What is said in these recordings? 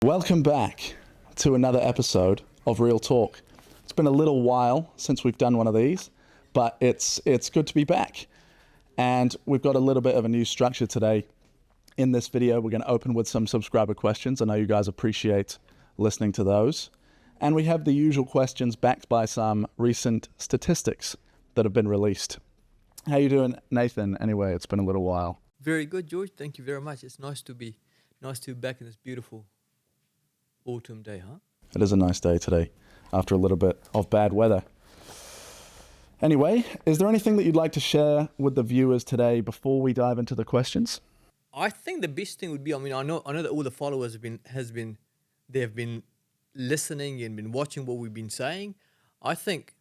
Welcome back to another episode of Real Talk. It's been a little while since we've done one of these, but it's good to be back. And we've got a little bit of a new structure today. In this video, we're going to open with some subscriber questions. I know you guys appreciate listening to those. And we have the usual questions backed by some recent statistics that have been released. How you doing, Nathan? Anyway, it's been a little while. Very good, George. Thank you very much. It's nice to be back in this beautiful autumn day, huh? It is a nice day today after a little bit of bad weather. Anyway, is there anything that you'd like to share with the viewers today before we dive into the questions? I think the best thing would be, I know that all the followers have been listening and been watching what we've been saying. I think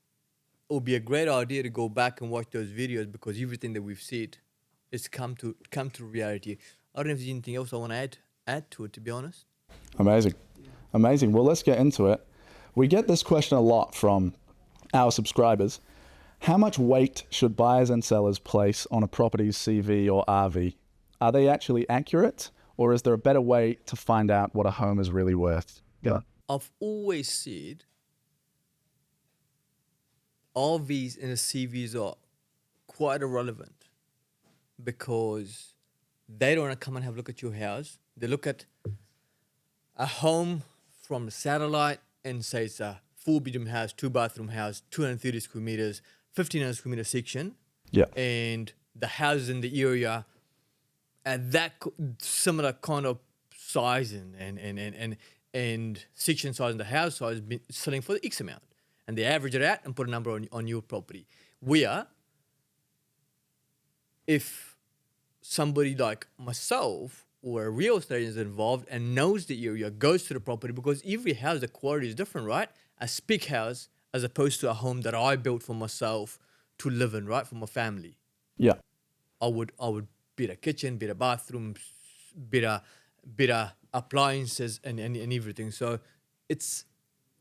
it would be a great idea to go back and watch those videos because everything that we've said has come to reality. I don't know if there's anything else I want to add to it, to be honest. Amazing. Well, let's get into it. We get this question a lot from our subscribers. How much weight should buyers and sellers place on a property's CV or RV? Are they actually accurate, or is there a better way to find out what a home is really worth? Yeah. I've always said RVs and CVs are quite irrelevant because they don't want to come and have a look at your house. They look at a home from a satellite and say it's a 4-bedroom house, 2-bathroom house, 230 square meters, 1,500 square meter section. Yeah. And the houses in the area at that similar kind of size and section size and the house size been selling for the X amount. And they average it out and put a number on your property. Where if somebody like myself or a real estate agent is involved and knows the area, goes to the property, because every house, the quality is different, right? A spec house as opposed to a home that I built for myself to live in, right? For my family. Yeah. I would better kitchen, better bathrooms, better appliances and everything. So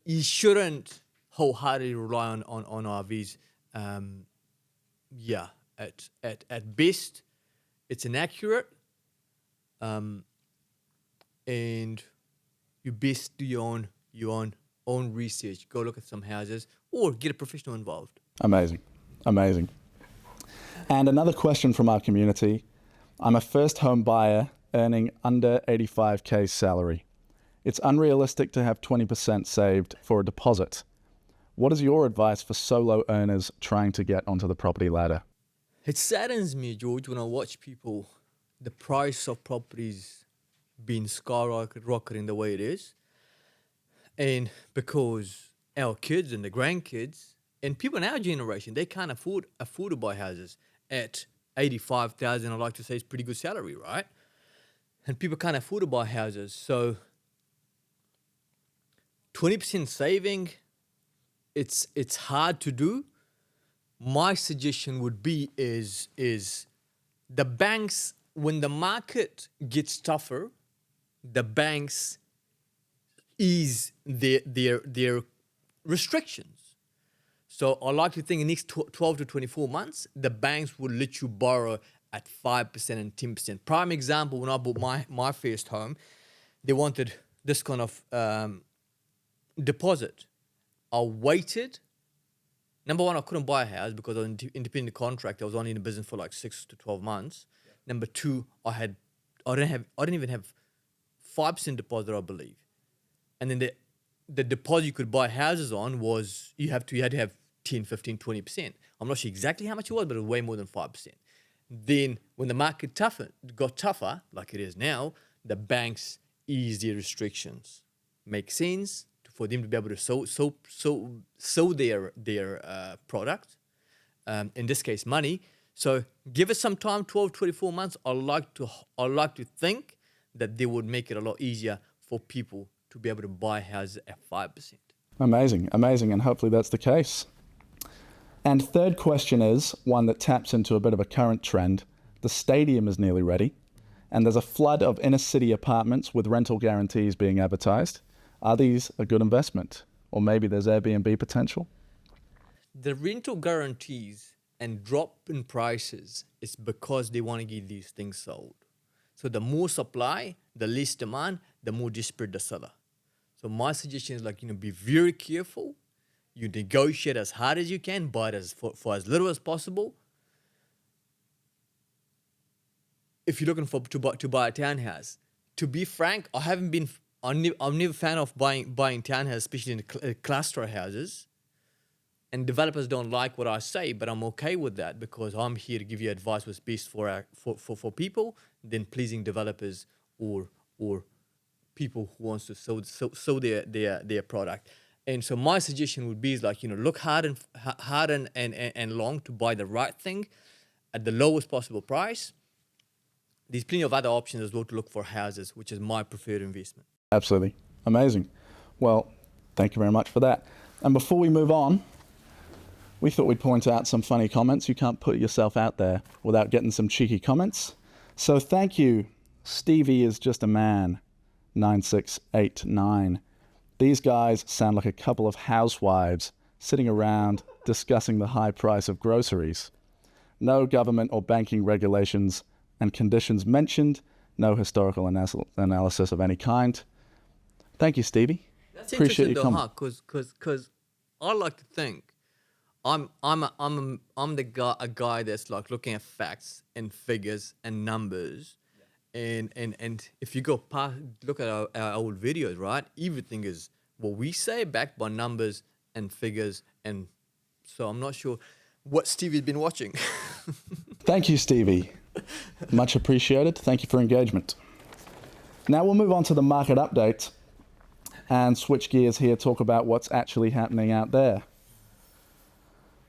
you shouldn't wholeheartedly rely on RVs. At best, it's inaccurate. And you best do your own research. Go look at some houses or get a professional involved. Amazing. And another question from our community. I'm a first home buyer earning under 85K salary. It's unrealistic to have 20% saved for a deposit. What is your advice for solo earners trying to get onto the property ladder? It saddens me, George, when I watch people, the price of properties being skyrocketing the way it is. And because our kids and the grandkids and people in our generation, they can't afford to buy houses at 85,000. I like to say it's pretty good salary, right? And people can't afford to buy houses. So 20% saving, it's hard to do. My suggestion would be is the banks, when the market gets tougher, the banks ease their restrictions. So I like to think in the next 12 to 24 months, the banks will let you borrow at 5% and 10%. Prime example, when I bought my first home, they wanted this kind of deposit. I waited. Number one, I couldn't buy a house because I was an independent contractor. I was only in the business for like 6 to 12 months. Number two, I didn't even have 5% deposit, I believe. And then the deposit you could buy houses on was you had to have 10, 15, 20%. I'm not sure exactly how much it was, but it was way more than 5%. Then when the market got tougher, like it is now, the banks eased their restrictions. Makes sense for them to be able to sell their product, in this case money. So give us some time, 12, 24 months. I like to think that they would make it a lot easier for people to be able to buy houses at 5%. Amazing. And hopefully that's the case. And third question is one that taps into a bit of a current trend. The stadium is nearly ready, and there's a flood of inner city apartments with rental guarantees being advertised. Are these a good investment? Or maybe there's Airbnb potential? The rental guarantees and drop in prices is because they want to get these things sold. So the more supply, the less demand, the more desperate the seller. So my suggestion is like, be very careful. You negotiate as hard as you can, buy it for as little as possible. If you're looking to buy a townhouse, to be frank, I'm never a fan of buying townhouses, especially in the cluster houses. And developers don't like what I say, but I'm okay with that because I'm here to give you advice what's best for people than pleasing developers or people who wants to sell their product. And so my suggestion would be is like, look hard and long to buy the right thing at the lowest possible price. There's plenty of other options as well to look for houses, which is my preferred investment. Absolutely. Amazing. Well, thank you very much for that. And before we move on, we thought we'd point out some funny comments. You can't put yourself out there without getting some cheeky comments. So thank you. Stevie is just a man. 9689. These guys sound like a couple of housewives sitting around discussing the high price of groceries. No government or banking regulations and conditions mentioned. No historical analysis of any kind. Thank you, Stevie. That's Appreciate interesting your though, comment. because I like to think I'm a guy that's like looking at facts and figures and numbers, and if you go past, look at our old videos, right? Everything is what we say backed by numbers and figures, and so I'm not sure what Stevie's been watching. Thank you, Stevie. Much appreciated. Thank you for engagement. Now we'll move on to the market update and switch gears here, talk about what's actually happening out there.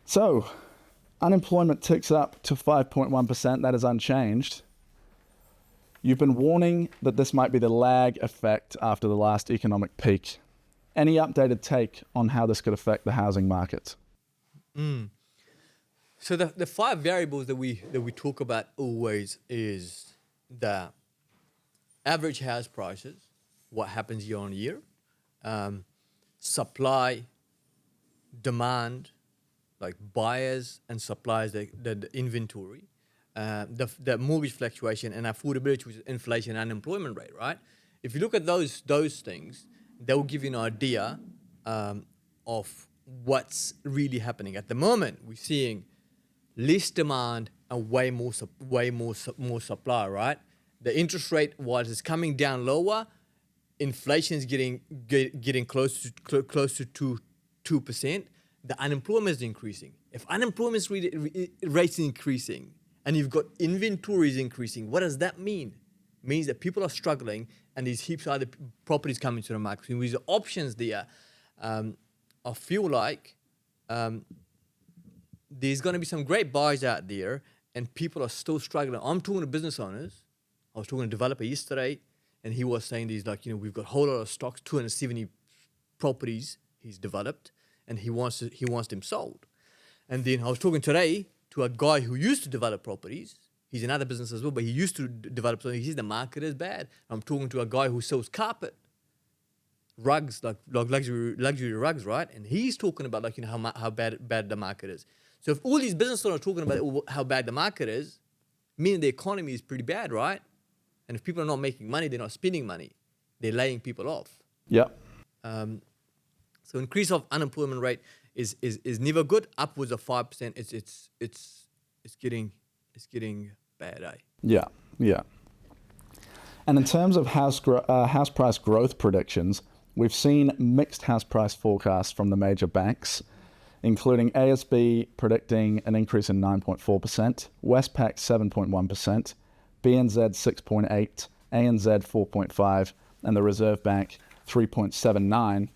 So, unemployment ticks up to 5.1%. That is unchanged. You've been warning that this might be the lag effect after the last economic peak. Any updated take on how this could affect the housing market? So the five variables that we talk about always is the average house prices, what happens year on year, supply, demand, like buyers and suppliers, the inventory, the mortgage fluctuation, and affordability, which is inflation and unemployment rate, right? If you look at those things, they will give you an idea of what's really happening. At the moment, we're seeing less demand and way more supply, right? The interest rate, while it's coming down lower, inflation is getting close to 2%. The unemployment is increasing. If unemployment rates increasing and you've got inventories increasing, what does that mean? It means that people are struggling and there's heaps of other properties coming to the market. So with the options there, I feel like there's going to be some great buys out there and people are still struggling. I'm talking to business owners. I was talking to a developer yesterday and he was saying these like, we've got a whole lot of stocks, 270 properties he's developed, and he wants them sold. And then I was talking today to a guy who used to develop properties. He's another business as well, but he used to develop something. He says the market is bad. I'm talking to a guy who sells carpet, rugs, like luxury rugs, right? And he's talking about like how bad the market is. So if all these business owners are talking about how bad the market is, meaning the economy is pretty bad, right? And if people are not making money, they're not spending money. They're laying people off. Yeah. So increase of unemployment rate is never good. Upwards of 5%, it's getting bad. Yeah. And in terms of house price growth predictions, we've seen mixed house price forecasts from the major banks, including ASB predicting an increase in 9.4%, Westpac 7.1%, BNZ 6.8%, ANZ 4.5%, and the Reserve Bank 3.79%.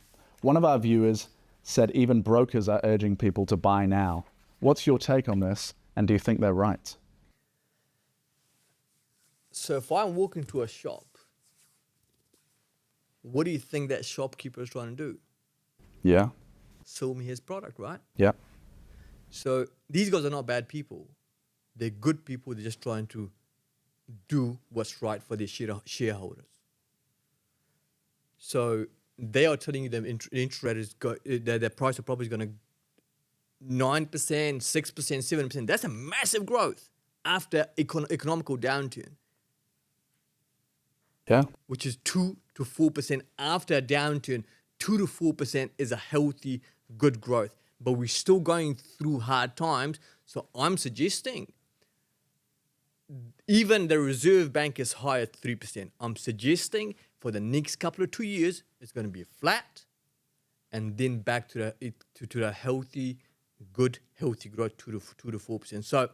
One of our viewers said even brokers are urging people to buy now. What's your take on this, and do you think they're right? So if I walk into a shop, what do you think that shopkeeper is trying to do? Yeah. Sell me his product, right? Yeah. So these guys are not bad people. They're good people. They're just trying to do what's right for their shareholders. So they are telling you the interest rate is the price of property is going to 9%, 6%, 7%. That's a massive growth after economical downturn. Yeah. Which is two to 4% after a downturn, 2 to 4% is a healthy, good growth. But we're still going through hard times. So I'm suggesting, even the Reserve Bank is high at 3%. I'm suggesting for the next couple of 2 years, it's going to be flat, and then back to the healthy, good, healthy growth, 2 to 4%. So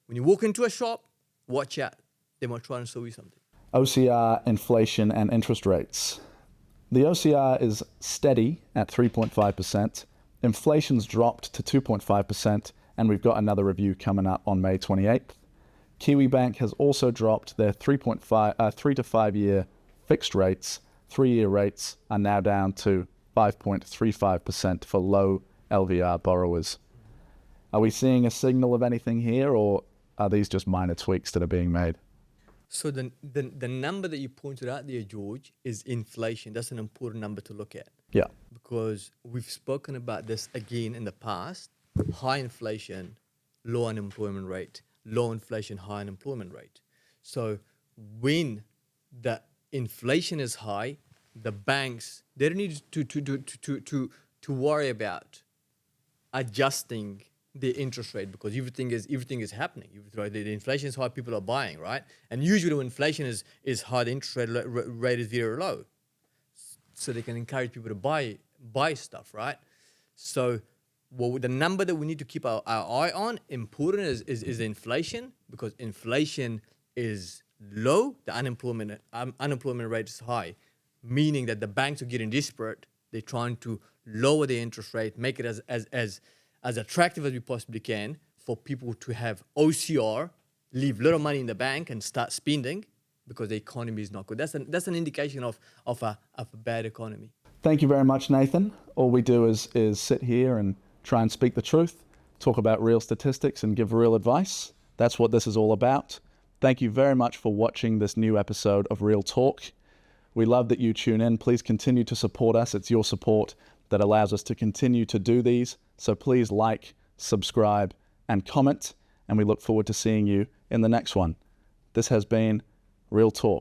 when you walk into a shop, watch out. They might try and sell you something. OCR, inflation, and interest rates. The OCR is steady at 3.5%. Inflation's dropped to 2.5%, and we've got another review coming up on May 28th. Kiwi Bank has also dropped their 3 to 5 year fixed rates. 3-year rates are now down to 5.35% for low LVR borrowers. Are we seeing a signal of anything here, or are these just minor tweaks that are being made? So the number that you pointed out there, George, is inflation. That's an important number to look at. Yeah. Because we've spoken about this again in the past. High inflation, low unemployment rate. Low inflation, high unemployment rate. So when the inflation is high, the banks, they don't need to worry about adjusting the interest rate, because everything is happening. The inflation is high, people are buying, right? And usually when inflation is high, the interest rate is very low. So they can encourage people to buy stuff, right? So the number that we need to keep our eye on, important, is inflation, because inflation is low, the unemployment rate is high, meaning that the banks are getting desperate. They're trying to lower the interest rate, make it as attractive as we possibly can for people to have OCR, leave little money in the bank and start spending, because the economy is not good. That's an indication of a bad economy. Thank you very much, Nathan. All we do is sit here and try and speak the truth, talk about real statistics, and give real advice. That's what this is all about. Thank you very much for watching this new episode of Real Talk. We love that you tune in. Please continue to support us. It's your support that allows us to continue to do these. So please like, subscribe, and comment. And we look forward to seeing you in the next one. This has been Real Talk.